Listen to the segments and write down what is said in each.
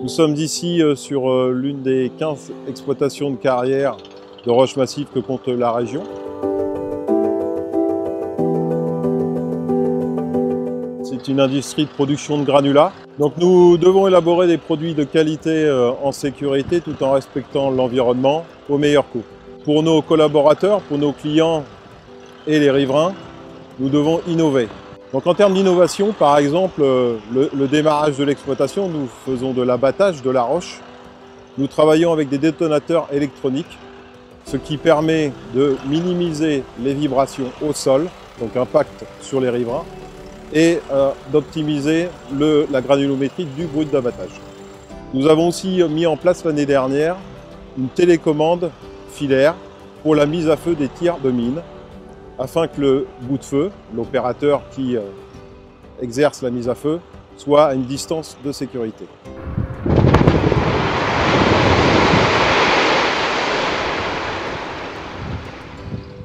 Nous sommes ici sur l'une des 15 exploitations de carrière de roches massives que compte la région. C'est une industrie de production de granulats. Donc nous devons élaborer des produits de qualité en sécurité tout en respectant l'environnement au meilleur coût. Pour nos collaborateurs, pour nos clients et les riverains, nous devons innover. Donc en termes d'innovation, par exemple, le démarrage de l'exploitation, nous faisons de l'abattage de la roche. Nous travaillons avec des détonateurs électroniques, ce qui permet de minimiser les vibrations au sol, donc impact sur les riverains, et d'optimiser la granulométrie du brut d'abattage. Nous avons aussi mis en place l'année dernière une télécommande filaire pour la mise à feu des tirs de mine, afin que le bout de feu, l'opérateur qui exerce la mise à feu, soit à une distance de sécurité.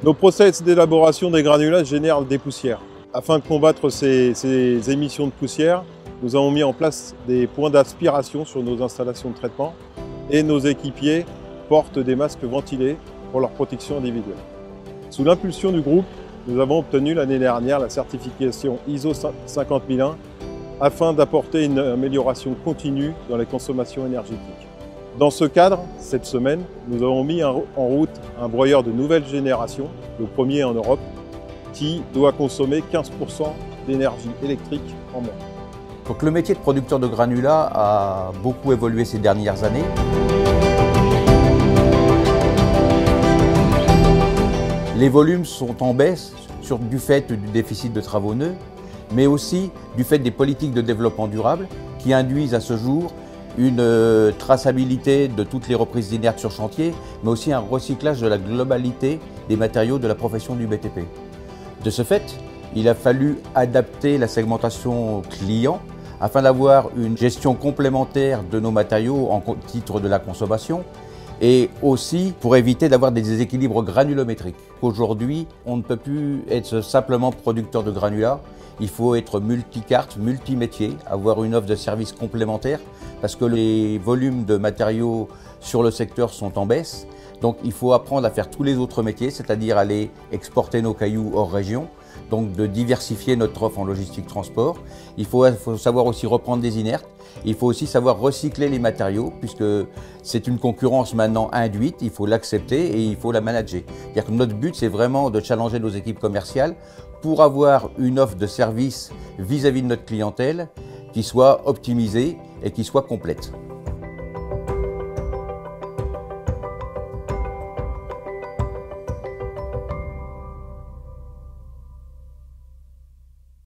Nos process d'élaboration des granulats génèrent des poussières. Afin de combattre ces émissions de poussière, nous avons mis en place des points d'aspiration sur nos installations de traitement et nos équipiers portent des masques ventilés pour leur protection individuelle. Sous l'impulsion du groupe, nous avons obtenu l'année dernière la certification ISO 50001 afin d'apporter une amélioration continue dans les consommations énergétiques. Dans ce cadre, cette semaine, nous avons mis en route un broyeur de nouvelle génération, le premier en Europe, qui doit consommer 15% d'énergie électrique en moins. Donc le métier de producteur de granulats a beaucoup évolué ces dernières années. Les volumes sont en baisse du fait du déficit de travaux neufs, mais aussi du fait des politiques de développement durable qui induisent à ce jour une traçabilité de toutes les reprises inertes sur chantier, mais aussi un recyclage de la globalité des matériaux de la profession du BTP. De ce fait, il a fallu adapter la segmentation client afin d'avoir une gestion complémentaire de nos matériaux en titre de la consommation, et aussi pour éviter d'avoir des déséquilibres granulométriques. Aujourd'hui, on ne peut plus être simplement producteur de granulats, il faut être multicarte, multimétier, avoir une offre de services complémentaire parce que les volumes de matériaux sur le secteur sont en baisse. Donc il faut apprendre à faire tous les autres métiers, c'est-à-dire aller exporter nos cailloux hors région, donc de diversifier notre offre en logistique transport. Il faut savoir aussi reprendre des inertes. Il faut aussi savoir recycler les matériaux puisque c'est une concurrence maintenant induite, il faut l'accepter et il faut la manager. C'est-à-dire que notre but, c'est vraiment de challenger nos équipes commerciales pour avoir une offre de service vis-à-vis de notre clientèle qui soit optimisée et qui soit complète.